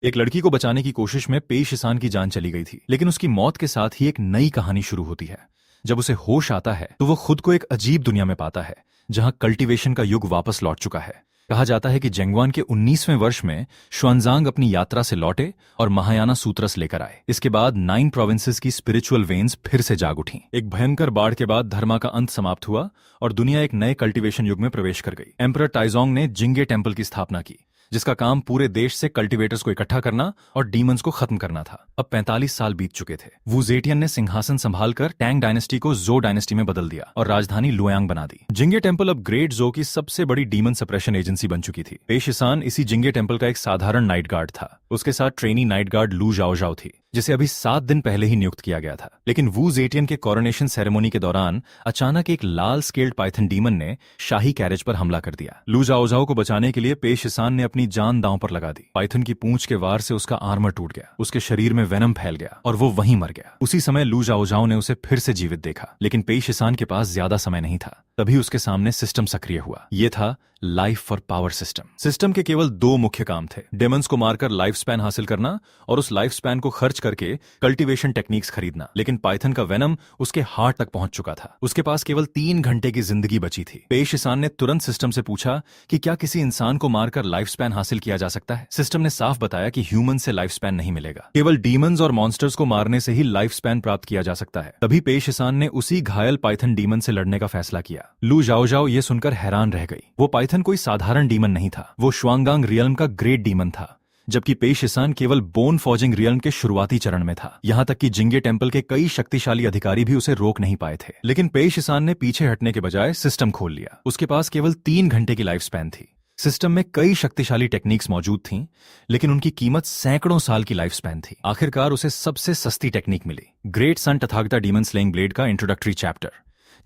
एक लड़की को बचाने की कोशिश में पेश ईसान की जान चली गई थी, लेकिन उसकी मौत के साथ ही एक नई कहानी शुरू होती है। जब उसे होश आता है तो वो खुद को एक अजीब दुनिया में पाता है जहां कल्टीवेशन का युग वापस लौट चुका है। कहा जाता है कि जेंगवान के 19वें वर्ष में शुआनजांग अपनी यात्रा से लौटे और महायाना सूत्रस लेकर आए। इसके बाद 9 प्रोविंसेस की स्पिरिचुअल वेन्स फिर से जाग उठी। एक भयंकर बाढ़ के बाद धर्मा का अंत समाप्त हुआ और दुनिया एक नए कल्टीवेशन युग में प्रवेश कर गई। एम्परर टाइजोंग ने जिंगे टेम्पल की स्थापना की, जिसका काम पूरे देश से कल्टीवेटर्स को इकट्ठा करना और डीमंस को खत्म करना था। अब 45 साल बीत चुके थे। वू जेटियन ने सिंहासन संभालकर टैंग डायनेस्टी को जो डायनेस्टी में बदल दिया और राजधानी लुयांग बना दी। जिंगे टेम्पल अब ग्रेट जो की सबसे बड़ी डीमन सप्रेशन एजेंसी बन चुकी थी। पेश ईसान इसी जिंगे टेम्पल का एक साधारण नाइट गार्ड था। उसके साथ ट्रेनी नाइट गार्ड लू जाओ थी, जिसे अभी 7 दिन पहले ही नियुक्त किया गया था। लेकिन वू जेटियन के कोरोनेशन सेरेमोनी के दौरान अचानक एक लाल स्केल्ड पाइथन डीमन ने शाही कैरेज पर हमला कर दिया। लू जाओ को बचाने के लिए पेश ईसान ने अपनी जान दांव पर लगा दी। पाइथन की पूंछ के वार से उसका आर्मर टूट गया, उसके शरीर में वेनम फैल गया और वो वहीं मर गया। उसी समय लू जाओ ने उसे फिर से जीवित देखा, लेकिन पेश ईसान के पास ज्यादा समय नहीं था। तभी उसके सामने सिस्टम सक्रिय हुआ। ये था life for power system. System के केवल 2 मुख्य काम थे, डेमंस को मारकर लाइफ स्पैन हासिल करना और उस लाइफ स्पैन को खर्च करके कल्टीवेशन टेक्निक्स खरीदना। लेकिन पाइथन का वेनम उसके हार्ट तक पहुंच चुका था। उसके पास केवल 3 घंटे की जिंदगी बची थी। पेश ईसान ने तुरंत सिस्टम से पूछा कि क्या किसी इंसान को मारकर लाइफ स्पैन हासिल किया जा सकता है। सिस्टम ने साफ बताया कि ह्यूमन से लाइफ स्पैन नहीं मिलेगा, केवल डीमंस और मॉन्स्टर्स को मारने से ही लाइफ स्पैन प्राप्त किया जा सकता है। तभी पेश ईसान ने उसी घायल पाइथन डीमन से लड़ने का फैसला किया। लू जाओ ये सुनकर हैरान रह गई। वो पाइथन कोई साधारण डीमन नहीं था, वो शुआंगांग रियल्म का ग्रेट डीमन था, जबकि पेश ईसान केवल बोन फॉर्जिंग रियल्म के शुरुआती चरण में था। यहां तक कि जिंगे टेम्पल के कई शक्तिशाली अधिकारी भी उसे रोक नहीं पाए थे। लेकिन पेश ईसान ने पीछे हटने के बजाय सिस्टम खोल लिया। उसके पास केवल 3 घंटे की लाइफ स्पैन थी। सिस्टम में कई शक्तिशाली टेक्निक्स मौजूद थीं, लेकिन उनकी कीमत सैकड़ों साल की लाइफ स्पैन थी। आखिरकार उसे सबसे सस्ती टेक्निक मिली, great sun Tathagata demon slaying blade का इंट्रोडक्टरी चैप्टर,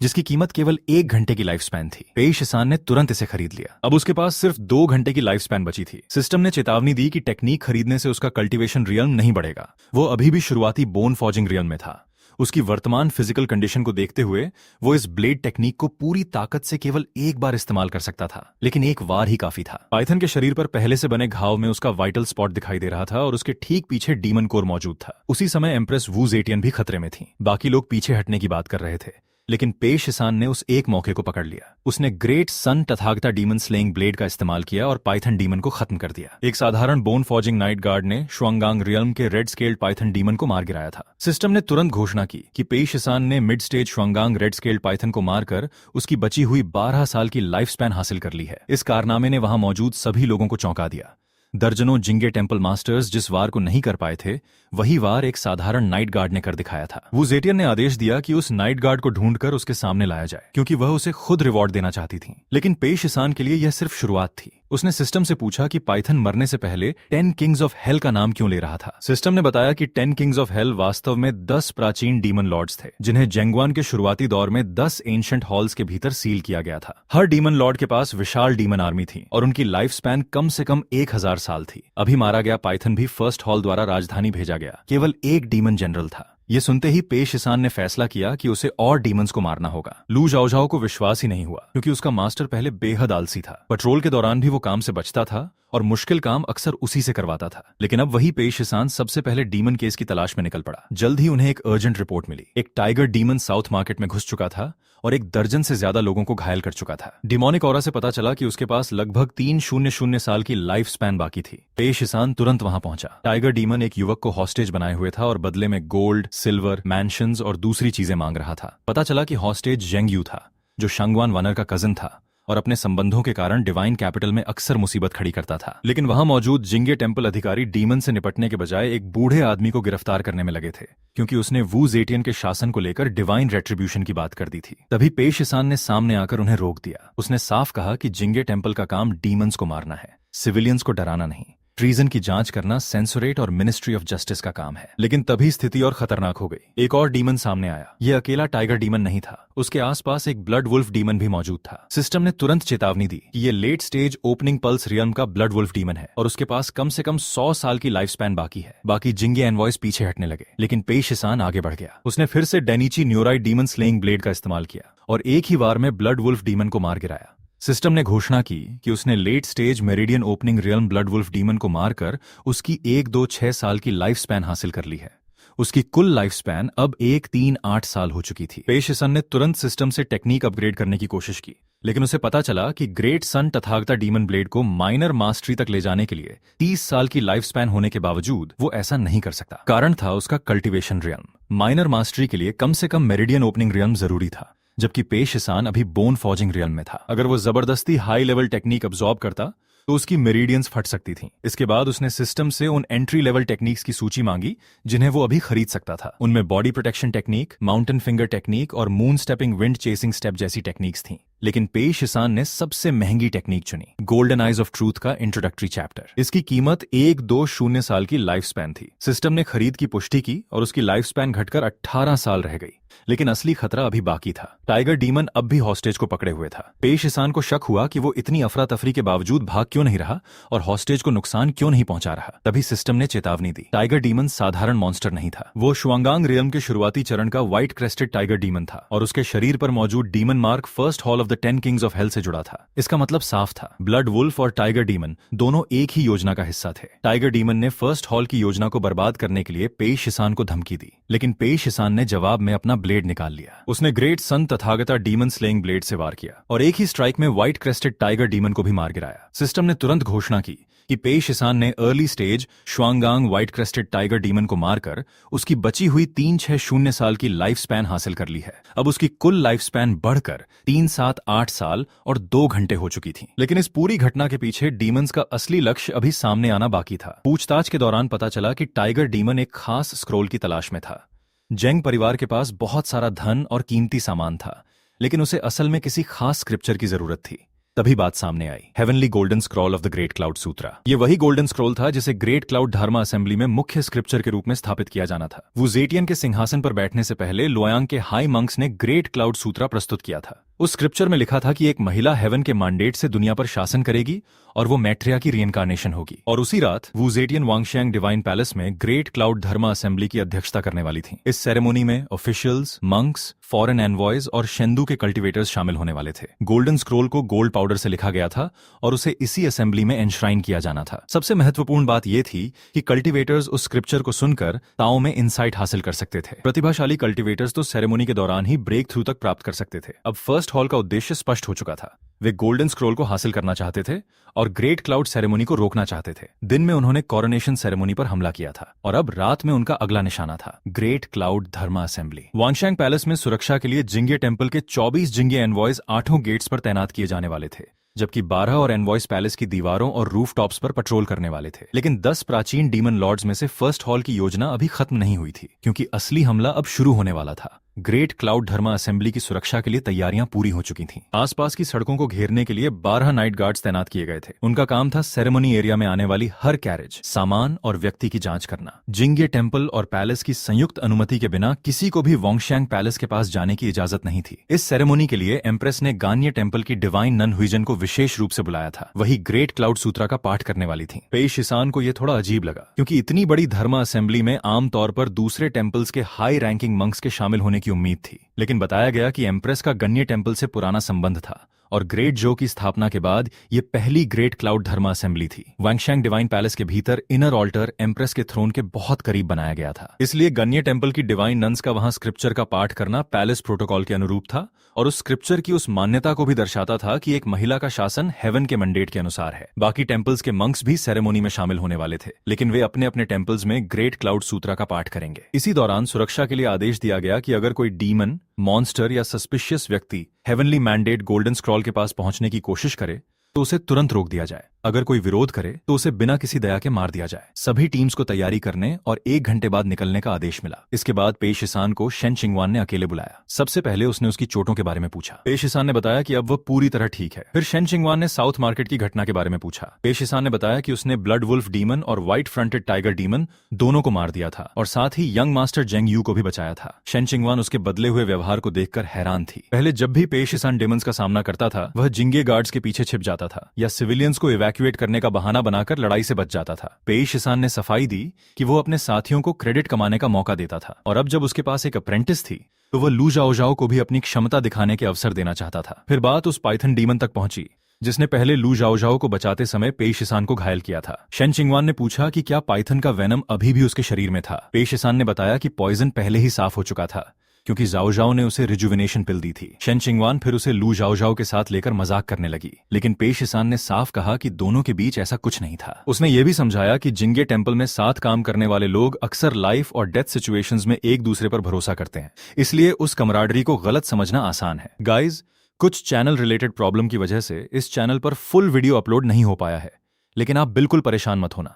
जिसकी कीमत केवल 1 घंटे की लाइफ स्पैन थी। पेश ईसान ने तुरंत इसे खरीद लिया। अब उसके पास सिर्फ 2 घंटे की लाइफ स्पैन बची थी। सिस्टम ने चेतावनी दी कि टेक्निक खरीदने से उसका कल्टीवेशन रियल्म नहीं बढ़ेगा। वो अभी भी शुरुआती बोन फॉर्जिंग रियल्म में था। उसकी वर्तमान फिजिकल कंडीशन को देखते हुए वो इस ब्लेड टेक्निक को पूरी ताकत से केवल एक बार इस्तेमाल कर सकता था, लेकिन एक वार ही काफी था। पाइथन के शरीर पर पहले से बने घाव में उसका वाइटल स्पॉट दिखाई दे रहा था और उसके ठीक पीछे डीमन कोर मौजूद था। उसी समय एम्प्रेस वू जेटियन भी खतरे में थी। बाकी लोग पीछे हटने की बात कर रहे थे, लेकिन पेश ईसान ने उस एक मौके को पकड़ लिया। उसने great sun Tathagata demon slaying blade का इस्तेमाल किया और पाइथन डीमन को खत्म कर दिया। एक साधारण बोन फॉर्जिंग नाइट गार्ड ने शुआंगांग रियल्म के रेड स्केल्ड पाइथन डीमन को मार गिराया था। सिस्टम ने तुरंत घोषणा की कि पेश ईसान ने मिड स्टेज शुआंगांग रेड स्केल्ड पाइथन को मारकर उसकी बची हुई 12 साल की लाइफ स्पैन हासिल कर ली है। इस कारनामे ने वहां मौजूद सभी लोगों को चौंका दिया। दर्जनों जिंगे टेम्पल मास्टर्स जिस वार को नहीं कर पाए थे, वही वार एक साधारण नाइट गार्ड ने कर दिखाया था। वू जेटियन ने आदेश दिया कि उस नाइट गार्ड को ढूंढकर उसके सामने लाया जाए, क्योंकि वह उसे खुद रिवॉर्ड देना चाहती थी। लेकिन पेश ईसान के लिए यह सिर्फ शुरुआत थी। उसने सिस्टम से पूछा कि पाइथन मरने से पहले 10 किंग्स ऑफ हेल का नाम क्यों ले रहा था। सिस्टम ने बताया कि 10 किंग्स ऑफ हेल वास्तव में 10 प्राचीन डीमन लॉर्ड्स थे, जिन्हें जेंगवान के शुरुआती दौर में 10 एंशिएंट हॉल्स के भीतर सील किया गया था। हर डीमन लॉर्ड के पास विशाल डीमन आर्मी थी और उनकी लाइफ स्पैन कम से कम 1000 साल थी। अभी मारा गया पाइथन भी फर्स्ट हॉल द्वारा राजधानी भेजा गया। केवल एक डीमन जनरल था। ये सुनते ही पेश ईसान ने फैसला किया कि उसे और डीमंस को मारना होगा। लू जाओ को विश्वास ही नहीं हुआ, क्योंकि उसका मास्टर पहले बेहद आलसी था। पेट्रोल के दौरान भी वो काम से बचता था और मुश्किल काम अक्सर उसी से करवाता था। लेकिन अब वही पेश ईसान सबसे पहले डीमन केस की तलाश में निकल पड़ा। जल्द ही उन्हें एक अर्जेंट रिपोर्ट मिली। एक टाइगर डीमन साउथ मार्केट में घुस चुका था और 1 दर्जन से ज्यादा लोगों को घायल कर चुका था। डिमोनिक ऑरा से पता चला कि उसके पास लगभग 300 साल की लाइफ स्पैन बाकी थी। पेश ईसान तुरंत वहां पहुंचा। टाइगर डीमन एक युवक को हॉस्टेज बनाए हुए था और बदले में गोल्ड, सिल्वर, मैंशंस और दूसरी चीजें मांग रहा था। पता चला कि हॉस्टेज जेंग यू था, जो शंगवान वानर का कजन था और अपने संबंधों के कारण डिवाइन कैपिटल में अक्सर मुसीबत खड़ी करता था। लेकिन वहां मौजूद जिंगे टेम्पल अधिकारी डीमन से निपटने के बजाय एक बूढ़े आदमी को गिरफ्तार करने में लगे थे, क्योंकि उसने वू जेटियन के शासन को लेकर डिवाइन रेट्रिब्यूशन की बात कर दी थी। तभी पेश ईसान ने सामने आकर उन्हें रोक दिया। उसने साफ कहा कि जिंगे टेम्पल का काम डीमंस को मारना है, सिविलियंस को डराना नहीं। ट्रीजन की जांच करना सेंसोरेट और मिनिस्ट्री ऑफ जस्टिस का काम है। लेकिन तभी स्थिति और खतरनाक हो गई। एक और डीमन सामने आया। यह अकेला टाइगर डीमन नहीं था, उसके आसपास एक ब्लड वुल्फ डीमन भी मौजूद था। सिस्टम ने तुरंत चेतावनी दी कि यह late stage opening pulse realm का ब्लड वुल्फ डीमन है और उसके पास कम से कम 100 साल की लाइफ स्पैन बाकी है। बाकी जिंगे एनवॉयस पीछे हटने लगे, लेकिन पेश ईसान आगे बढ़ गया। उसने फिर से डेनिची न्यूराइट डीमन स्लेइंग ब्लेड का इस्तेमाल किया और एक ही वार में ब्लड वुल्फ डीमन को मार गिराया। सिस्टम ने घोषणा की कि उसने late stage meridian opening realm blood wolf demon को मारकर उसकी 1-2-6 साल की लाइफ स्पैन हासिल कर ली है। उसकी कुल लाइफ स्पैन अब 1-3-8 साल हो चुकी थी। पेश सन ने तुरंत सिस्टम से टेक्निक अपग्रेड करने की कोशिश की, लेकिन उसे पता चला कि great sun Tathagata demon blade को माइनर मास्टरी तक ले जाने के लिए 30 साल की लाइफ स्पैन होने के बावजूद वो ऐसा नहीं कर सकता। कारण था उसका कल्टीवेशन रियल्म। माइनर मास्टरी के लिए कम से कम मेरिडियन ओपनिंग रियल्म जरूरी था, जबकि पेश सान अभी बोन फॉर्जिंग रियल्म में था। अगर वो जबरदस्ती हाई लेवल टेक्निक अब्सॉर्ब करता तो उसकी मेरिडियंस फट सकती थीं। इसके बाद उसने सिस्टम से उन एंट्री लेवल टेक्निक्स की सूची मांगी जिन्हें वो अभी खरीद सकता था। उनमें body protection technique, mountain finger technique और moon stepping wind chasing step जैसी टेक्निक्स थीं। लेकिन पेश सान ने सबसे महंगी टेक्निक चुनी, गोल्डन आइज ऑफ ट्रूथ का इंट्रोडक्टरी चैप्टर। इसकी कीमत 1-2-0 साल की लाइफ स्पैन थी। सिस्टम ने खरीद की पुष्टि की और उसकी लाइफ स्पैन घटकर 18 साल रह गई। लेकिन असली खतरा अभी बाकी था। टाइगर डीमन अब भी हॉस्टेज को पकड़े हुए था। पेश सान को शक हुआ कि वो इतनी अफरा तफरी के बावजूद भाग क्यों नहीं रहा और हॉस्टेज को नुकसान क्यों नहीं पहुंचा रहा। तभी सिस्टम ने चेतावनी दी। टाइगर डीमन साधारण मॉन्स्टर नहीं था। वो शुआंगांग रियल्म के शुरुआती चरण का व्हाइट क्रेस्टेड टाइगर डीमन था और उसके शरीर पर मौजूद demon mark first hall of the 10 Kings of hell से जुड़ा था। इसका मतलब साफ था, ब्लड वुल्फ और टाइगर डीमन दोनों एक ही योजना का हिस्सा थे। टाइगर डीमन ने फर्स्ट हॉल की योजना को बर्बाद करने के लिए पेश सान को धमकी दी, लेकिन पेश सान ने जवाब में अपना ब्लेड निकाल लिया। उसने great sun Tathagata demon slaying blade से वार किया और एक ही स्ट्राइक में व्हाइट क्रेस्टेड टाइगर डीमन को भी मार गिराया। सिस्टम ने तुरंत घोषणा की कि पेश सान ने अर्ली स्टेज शुआंगांग व्हाइट क्रेस्टेड टाइगर डीमन को मारकर उसकी बची हुई 3-6-0 साल की लाइफ स्पैन हासिल कर ली है। अब उसकी कुल लाइफ स्पैन बढ़कर 3-7-8 साल और 2 घंटे हो चुकी थी। लेकिन इस पूरी घटना के पीछे डीमंस का असली लक्ष्य अभी सामने आना बाकी था। पूछताछ के दौरान पता चला कि टाइगर डीमन एक खास स्क्रोल की तलाश में था। जेंग परिवार के पास बहुत सारा धन और कीमती सामान था, लेकिन उसे असल में किसी खास स्क्रिप्चर की जरूरत थी। तभी बात सामने आई, heavenly golden scroll of the great cloud Sutra. ये वही गोल्डन स्क्रॉल था जिसे ग्रेट क्लाउड धर्मा असेंबली में मुख्य स्क्रिप्चर के रूप में स्थापित किया जाना था। वुजेटियन के सिंहासन पर बैठने से पहले लोयांग के हाई मंक्स ने ग्रेट क्लाउड सूत्रा प्रस्तुत किया था। उस स्क्रिप्चर में लिखा था कि एक महिला हेवन के मैंडेट से दुनिया पर शासन करेगी और वो मैट्रिया की रीइंकार्नेशन होगी। और उसी रात वुजेटियन वांगशियांग डिवाइन पैलेस में ग्रेट क्लाउड धर्मा असेंबली की अध्यक्षता करने वाली थी। इस सेरेमोनी में ऑफिशियल्स, मंक्स, फॉरेन एनवॉयज और शेंदू के कल्टीवेटर्स शामिल होने वाले थे। गोल्डन स्क्रोल को गोल्ड पाउडर से लिखा गया था और उसे इसी असेंबली में एनश्राइन किया जाना था। सबसे महत्वपूर्ण बात यह थी कि कल्टीवेटर्स उस स्क्रिप्चर को सुनकर ताओ में इंसाइट हासिल कर सकते थे। प्रतिभाशाली कल्टीवेटर्स तो सेरेमोनी के दौरान ही ब्रेक थ्रू तक प्राप्त कर सकते थे। अब फर्स्ट हॉल का उद्देश्य स्पष्ट हो चुका था। वे गोल्डन स्क्रोल को हासिल करना चाहते थे और ग्रेट क्लाउड सेरेमोनी को रोकना चाहते थे। दिन में उन्होंने कॉरोनेशन सेरेमोनी पर हमला किया था और अब रात में उनका अगला निशाना था ग्रेट क्लाउड धर्मा असेंबली। वांगशियांग पैलेस में सुरक्षा के लिए जिंगे टेम्पल के 24 जिंगे एनवॉयज 8 गेट्स पर तैनात किए जाने वाले थे, जबकि 12 और एनवॉयज पैलेस की दीवारों और रूफ टॉप्स पर पेट्रोल करने वाले थे। लेकिन 10 प्राचीन डीमन लॉर्ड्स में से फर्स्ट हॉल की योजना अभी खत्म नहीं हुई थी, क्योंकि असली हमला अब शुरू होने वाला था। ग्रेट क्लाउड धर्मा असेंबली की सुरक्षा के लिए तैयारियां पूरी हो चुकी थीं। आसपास की सड़कों को घेरने के लिए 12 नाइट गार्ड्स तैनात किए गए थे। उनका काम था सेरेमनी एरिया में आने वाली हर कैरेज, सामान और व्यक्ति की जांच करना। जिंगे टेम्पल और पैलेस की संयुक्त अनुमति के बिना किसी को भी वांगशियांग पैलेस के पास जाने की इजाजत नहीं थी। इस सेरेमनी के लिए एम्प्रेस ने गान्ये टेम्पल की डिवाइन नन हुइजन को विशेष रूप से बुलाया था। वही ग्रेट क्लाउड सूत्रा का पाठ करने वाली थी। पेश सान को यह थोड़ा अजीब लगा, क्योंकि इतनी बड़ी धर्मा असेंबली में आमतौर पर दूसरे टेम्पल्स के हाई रैंकिंग मंक्स के शामिल होने की उम्मीद थी। लेकिन बताया गया कि एम्प्रेस का गन्ये टेम्पल से पुराना संबंध था और ग्रेट जो की स्थापना के बाद ये पहली ग्रेट क्लाउड धर्मा असेंबली थी। वांगशियांग डिवाइन पैलेस के भीतर इनर ऑल्टर एम्प्रेस के थ्रोन के बहुत करीब बनाया गया था। इसलिए गन्ये टेम्पल की डिवाइन नन्स का वहां स्क्रिप्चर का पाठ करना पैलेस प्रोटोकॉल के अनुरूप था और उस स्क्रिप्चर की उस मान्यता को भी दर्शाता था कि एक महिला का शासन हेवन के मैंडेट के अनुसार है। बाकी टेम्पल्स के मंक्स भी सेरेमोनी में शामिल होने वाले थे, लेकिन वे अपने अपने टेम्पल्स में ग्रेट क्लाउड सूत्रा का पाठ करेंगे। इसी दौरान सुरक्षा के लिए आदेश दिया गया कि अगर कोई डीमन, मॉन्स्टर या सस्पिशियस व्यक्ति हेवनली मैंडेट गोल्डन स्क्रॉल के पास पहुंचने की कोशिश करे तो उसे तुरंत रोक दिया जाए। अगर कोई विरोध करे तो उसे बिना किसी दया के मार दिया जाए। सभी टीम्स को तैयारी करने और 1 घंटे बाद निकलने का आदेश मिला। इसके बाद पेश सान को शेन चिंगवान ने अकेले बुलाया। सबसे पहले उसने उसकी चोटों के बारे में पूछा। पेश सान ने बताया कि अब वह पूरी तरह ठीक है। फिर शेन चिंगवान ने साउथ मार्केट की घटना के बारे में पूछा। पेश सान ने बताया कि उसने ब्लड वुल्फ डीमन और व्हाइट फ्रंटेड टाइगर डीमन दोनों को मार दिया था और साथ ही यंग मास्टर जेंग यू को भी बचाया था। शेन चिंगवान उसके बदले हुए व्यवहार को देखकर हैरान थी। पहले जब भी पेश सान डेमन्स का सामना करता था, वह जिंगे गार्ड्स के पीछे छिप जाता था या सिविलियंस को इवैक्यूएट करने का बहाना बनाकर लड़ाई से बच जाता था। पेश सान ने सफाई दी कि वो अपने साथियों को क्रेडिट कमाने का मौका देता था और अब जब उसके पास एक अप्रेंटिस थी तो वह लू जाओजाओ को भी अपनी क्षमता दिखाने के अवसर देना चाहता था। फिर बात उस पाइथन डीमन तक पहुंची जिसने पहले लू जाओजाओ को बचाते समय पेई शिसान को घायल किया था। शेन चिंगवान ने पूछा कि क्या पाइथन का वेनम अभी भी उसके शरीर में था। पेई शिसान ने बताया कि पॉइजन पहले ही साफ हो चुका था क्योंकि जाओजाओ ने उसे रिजुविनेशन पिल दी थी। शेन चिंगवान फिर उसे लू जाओजाओ के साथ लेकर मजाक करने लगी, लेकिन पेई शिसान ने साफ कहा कि दोनों के बीच ऐसा कुछ नहीं था। उसने यह भी समझाया कि जिंगे टेंपल में साथ काम करने वाले लोग अक्सर लाइफ और डेथ सिचुएशंस में एक दूसरे पर भरोसा करते हैं, इसलिए उस कमराडरी को गलत समझना आसान है। गाइज, कुछ चैनल रिलेटेड प्रॉब्लम की वजह से इस चैनल पर फुल वीडियो अपलोड नहीं हो पाया है, लेकिन आप बिल्कुल परेशान मत होना।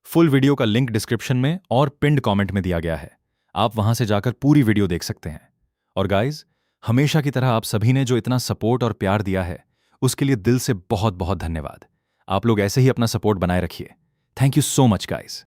फुल वीडियो का लिंक डिस्क्रिप्शन में और पिंड कमेंट में दिया गया है, आप वहां से जाकर पूरी वीडियो देख सकते हैं। और गाइज, हमेशा की तरह आप सभी ने जो इतना सपोर्ट और प्यार दिया है उसके लिए दिल से बहुत बहुत धन्यवाद। आप लोग ऐसे ही अपना सपोर्ट बनाए रखिए। Thank you so much guys.